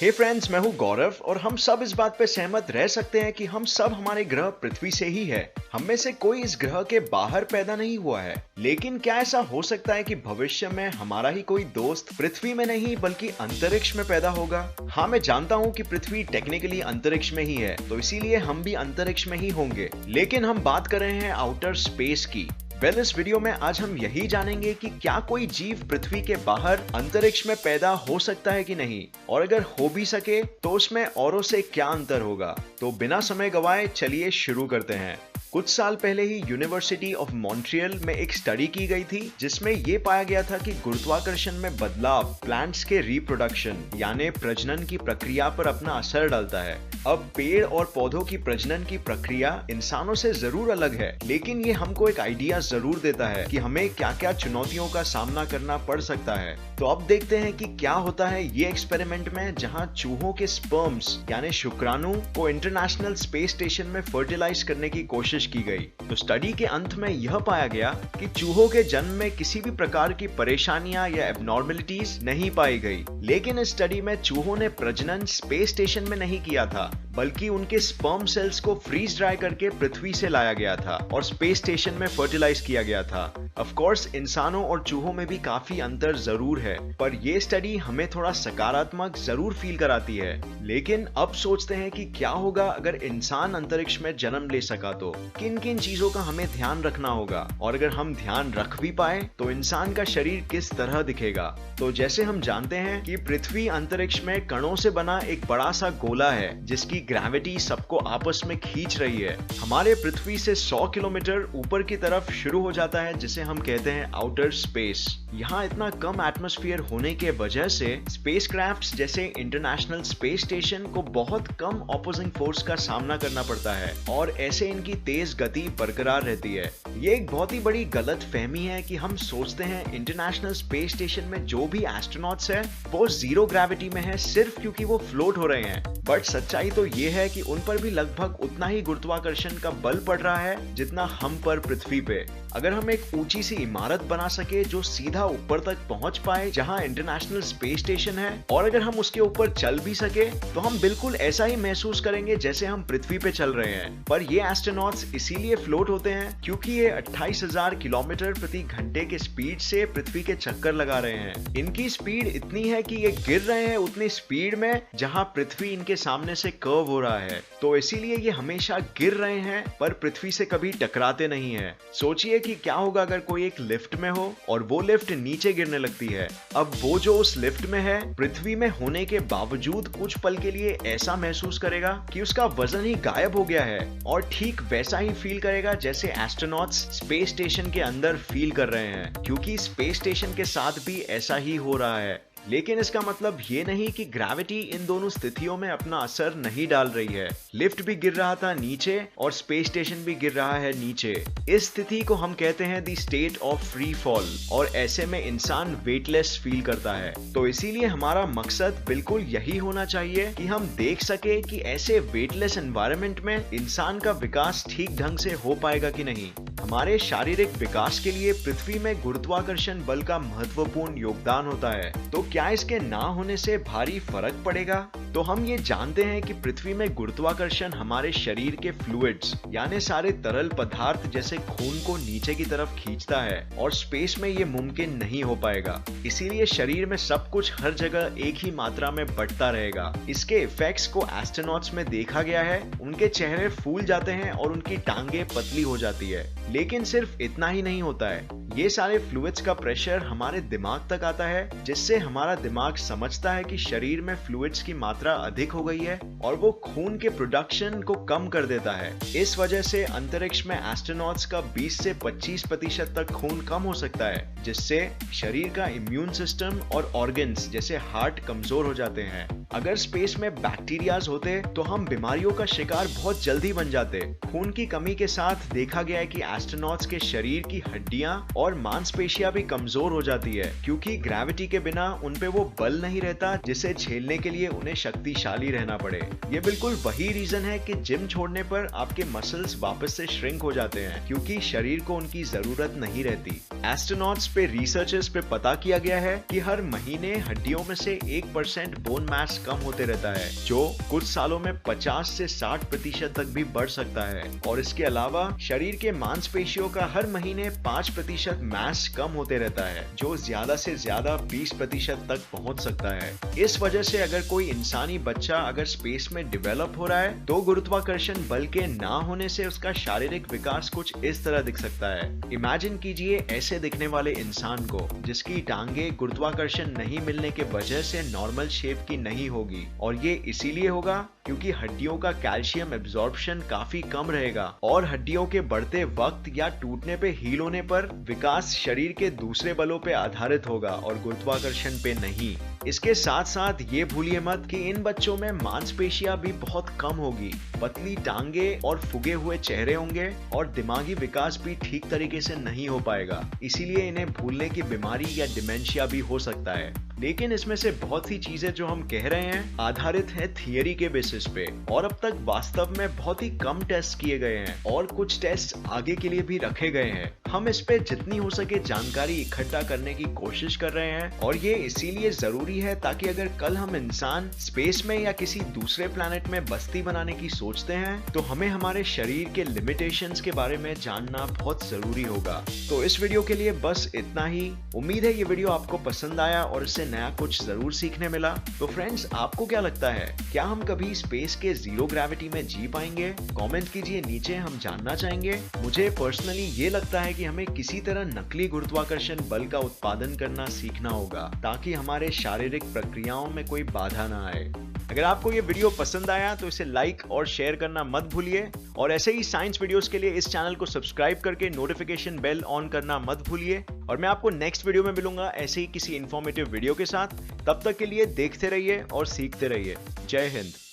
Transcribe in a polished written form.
हे friends, मैं हूँ गौरव और हम सब इस बात पे सहमत रह सकते हैं कि हम सब हमारे ग्रह पृथ्वी से ही है। हम में से कोई इस ग्रह के बाहर पैदा नहीं हुआ है। लेकिन क्या ऐसा हो सकता है कि भविष्य में हमारा ही कोई दोस्त पृथ्वी में नहीं बल्कि अंतरिक्ष में पैदा होगा? हाँ, मैं जानता हूँ कि पृथ्वी टेक्निकली अंतरिक्ष में ही है, तो इसीलिए हम भी अंतरिक्ष में ही होंगे। लेकिन हम बात कर रहे हैं आउटर स्पेस की। इस वीडियो में आज हम यही जानेंगे कि क्या कोई जीव पृथ्वी के बाहर अंतरिक्ष में पैदा हो सकता है कि नहीं, और अगर हो भी सके तो उसमें औरों से क्या अंतर होगा। तो बिना समय गवाए चलिए शुरू करते हैं। कुछ साल पहले ही यूनिवर्सिटी ऑफ मॉन्ट्रियल में एक स्टडी की गई थी जिसमें ये पाया गया था कि गुरुत्वाकर्षण में बदलाव प्लांट्स के रिप्रोडक्शन यानी प्रजनन की प्रक्रिया पर अपना असर डालता है। अब पेड़ और पौधों की प्रजनन की प्रक्रिया इंसानों से जरूर अलग है, लेकिन ये हमको एक आइडिया जरूर देता है कि हमें क्या क्या चुनौतियों का सामना करना पड़ सकता है। तो अब देखते हैं कि क्या होता है ये एक्सपेरिमेंट में, जहां चूहों के स्पर्म्स यानी शुक्राणु को इंटरनेशनल स्पेस स्टेशन में फर्टिलाइज करने की कोशिश की गई। तो स्टडी के अंत में यह पाया गया कि चूहों के जन्म में किसी भी प्रकार की परेशानियां या एबनॉर्मलिटीज नहीं पाई गई। लेकिन इस स्टडी में चूहों ने प्रजनन स्पेस स्टेशन में नहीं किया था, बल्कि उनके स्पर्म सेल्स को फ्रीज ड्राई करके पृथ्वी से लाया गया था और स्पेस स्टेशन में फर्टिलाइज किया गया था। ऑफ कोर्स इंसानों और चूहों में भी काफी अंतर जरूर है, पर यह स्टडी हमें थोड़ा सकारात्मक जरूर फील कराती है। लेकिन अब सोचते हैं कि क्या होगा अगर इंसान अंतरिक्ष में जन्म ले सका तो किन किन चीजों का हमें ध्यान रखना होगा, और अगर हम ध्यान रख भी पाए तो इंसान का शरीर किस तरह दिखेगा। तो जैसे हम जानते हैं कि पृथ्वी अंतरिक्ष में कणों से बना एक बड़ा सा गोला है जिसकी ग्रेविटी सबको आपस में खींच रही है। हमारे पृथ्वी से 100 किलोमीटर ऊपर की तरफ शुरू हो जाता है जिसे हम कहते हैं आउटर स्पेस। यहाँ इतना कम एटमॉस्फेयर होने के वजह से स्पेसक्राफ्ट्स जैसे इंटरनेशनल स्पेस स्टेशन को बहुत कम ऑपोजिंग फोर्स का सामना करना पड़ता है, और ऐसे इनकी तेज गति बरकरार रहती है। ये एक बहुत ही बड़ी गलत फहमी है कि हम सोचते हैं इंटरनेशनल स्पेस स्टेशन में जो भी एस्ट्रोनॉट्स है वो जीरो ग्रेविटी में है सिर्फ क्योंकि वो फ्लोट हो रहे हैं। बट सच्चाई तो ये है कि उन पर भी लगभग उतना ही गुरुत्वाकर्षण का बल पड़ रहा है जितना हम पर पृथ्वी पे। अगर हम एक ऊंची सी इमारत बना सके जो सीधा ऊपर तक पहुंच पाए जहां इंटरनेशनल स्पेस स्टेशन है, और अगर हम उसके ऊपर चल भी सके तो हम बिल्कुल ऐसा ही महसूस करेंगे जैसे हम पृथ्वी पे चल रहे हैं। पर ये एस्ट्रोनॉट्स इसीलिए फ्लोट होते हैं क्योंकि ये 28,000 किलोमीटर प्रति घंटे के स्पीड से पृथ्वी के चक्कर लगा रहे हैं। इनकी स्पीड इतनी है कि ये गिर रहे हैं उतनी स्पीड में जहां पृथ्वी इनके सामने से कर्व हो रहा है। तो इसीलिए ये हमेशा गिर रहे हैं पर पृथ्वी से कभी टकराते नहीं है। सोचिए कि क्या होगा अगर कोई एक लिफ्ट में हो और वो लिफ्ट नीचे गिरने लगती है। अब वो जो उस लिफ्ट में है पृथ्वी में होने के बावजूद कुछ पल के लिए ऐसा महसूस करेगा कि उसका वजन ही गायब हो गया है, और ठीक वैसा ही फील करेगा जैसे एस्ट्रोनॉट्स स्पेस स्टेशन के अंदर फील कर रहे हैं, क्योंकि स्पेस स्टेशन के साथ भी ऐसा ही हो रहा है। लेकिन इसका मतलब ये नहीं कि ग्रेविटी इन दोनों स्थितियों में अपना असर नहीं डाल रही है। लिफ्ट भी गिर रहा था नीचे और स्पेस स्टेशन भी गिर रहा है नीचे। इस स्थिति को हम कहते हैं the state of free fall, और ऐसे में इंसान वेटलेस फील करता है। तो इसीलिए हमारा मकसद बिल्कुल यही होना चाहिए कि हम देख सके कि ऐसे वेटलेस एनवायरनमेंट में इंसान का विकास ठीक ढंग से हो पाएगा कि नहीं। हमारे शारीरिक विकास के लिए पृथ्वी में गुरुत्वाकर्षण बल का महत्वपूर्ण योगदान होता है। तो क्या इसके ना होने से भारी फर्क पड़ेगा? तो हम ये जानते हैं कि पृथ्वी में गुरुत्वाकर्षण हमारे शरीर के फ्लूइड्स यानी सारे तरल पदार्थ जैसे खून को नीचे की तरफ खींचता है, और स्पेस में ये मुमकिन नहीं हो पाएगा। इसीलिए शरीर में सब कुछ हर जगह एक ही मात्रा में बढ़ता रहेगा। इसके इफेक्ट्स को एस्ट्रोनॉट्स में देखा गया है। उनके चेहरे फूल जाते हैं और उनकी टांगे पतली हो जाती है। लेकिन सिर्फ इतना ही नहीं होता है, ये सारे फ्लूइड्स का प्रेशर हमारे दिमाग तक आता है, जिससे हमारा दिमाग समझता है कि शरीर में फ्लूइड्स की मात्रा अधिक हो गई है, और वो खून के प्रोडक्शन को कम कर देता है। इस वजह से अंतरिक्ष में एस्ट्रोनॉट्स का 20 से 25% तक खून कम हो सकता है, जिससे शरीर का इम्यून सिस्टम और ऑर्गन्स जैसे हार्ट कमजोर हो जाते हैं। अगर स्पेस में बैक्टीरियाज होते तो हम बीमारियों का शिकार बहुत जल्दी बन जाते। खून की कमी के साथ देखा गया है कि एस्ट्रोनॉट्स के शरीर की हड्डियां और मांसपेशियां भी कमजोर हो जाती है, क्योंकि ग्रेविटी के बिना उन पे वो बल नहीं रहता जिसे झेलने के लिए उन्हें शक्तिशाली रहना पड़े। ये बिल्कुल वही रीजन है कि जिम छोड़ने पर आपके मसल्स वापस से श्रिंक हो जाते हैं, क्योंकि शरीर को उनकी जरूरत नहीं रहती। एस्ट्रोनॉट्स पे रिसर्चर्स पे पता किया गया है कि हर महीने हड्डियों में से 1% बोन मास कम होते रहता है, जो कुछ सालों में 50 से 60% तक भी बढ़ सकता है। और इसके अलावा शरीर के मांसपेशियों का हर महीने 5% मास कम होते रहता है, जो ज्यादा से ज्यादा 20% तक पहुंच सकता है। इस वजह से अगर कोई इंसानी बच्चा अगर स्पेस में डेवलप हो रहा है तो गुरुत्वाकर्षण बल के ना होने से उसका शारीरिक विकास कुछ इस तरह दिख सकता है। इमेजिन कीजिए ऐसे दिखने वाले इंसान को जिसकी टांगे गुरुत्वाकर्षण नहीं मिलने के वजह से नॉर्मल शेप की नहीं होगी, और ये इसीलिए होगा क्योंकि हड्डियों का कैल्शियम एब्जॉर्प्शन काफी कम रहेगा और हड्डियों के बढ़ते वक्त या टूटने पे हील होने पर विकास शरीर के दूसरे बलों पे आधारित होगा और गुरुत्वाकर्षण पे नहीं। इसके साथ साथ ये भूलिए मत कि इन बच्चों में मांसपेशियां भी बहुत कम होगी, पतली टांगे और फुगे हुए चेहरे होंगे और दिमागी विकास भी ठीक तरीके से नहीं हो पाएगा, इसीलिए इन्हें भूलने की बीमारी या डिमेंशिया भी हो सकता है। लेकिन इसमें से बहुत सी चीजें जो हम कह रहे हैं आधारित है थियरी के बेसिस पे, और अब तक वास्तव में बहुत ही कम टेस्ट किए गए हैं और कुछ टेस्ट आगे के लिए भी रखे गए हैं। हम इस पे जितनी हो सके जानकारी इकट्ठा करने की कोशिश कर रहे हैं, और ये इसीलिए जरूरी है ताकि अगर कल हम इंसान स्पेस में या किसी दूसरे प्लैनेट में बस्ती बनाने की सोचते हैं तो हमें हमारे शरीर के लिमिटेशंस के बारे में जानना बहुत जरूरी होगा। तो इस वीडियो के लिए बस इतना ही। उम्मीद है ये वीडियो आपको पसंद आया और इससे नया कुछ जरूर सीखने मिला। तो फ्रेंड्स, आपको क्या लगता है, क्या हम कभी स्पेस के जीरो ग्रेविटी में जी पाएंगे? कमेंट कीजिए नीचे, हम जानना चाहेंगे। मुझे पर्सनली ये लगता है कि हमें किसी तरह नकली गुरुत्वाकर्षण बल का उत्पादन करना सीखना होगा ताकि हमारे शारीरिक प्रक्रियाओं में कोई बाधा ना आए। अगर आपको ये वीडियो पसंद आया तो इसे लाइक और शेयर करना मत भूलिए, और ऐसे ही साइंस वीडियोस के लिए इस चैनल को सब्सक्राइब करके नोटिफिकेशन बेल ऑन करना मत भूलिए। और मैं आपको नेक्स्ट वीडियो में मिलूंगा ऐसे ही किसी इंफॉर्मेटिव वीडियो के साथ। तब तक के लिए देखते रहिए और सीखते रहिए। जय हिंद।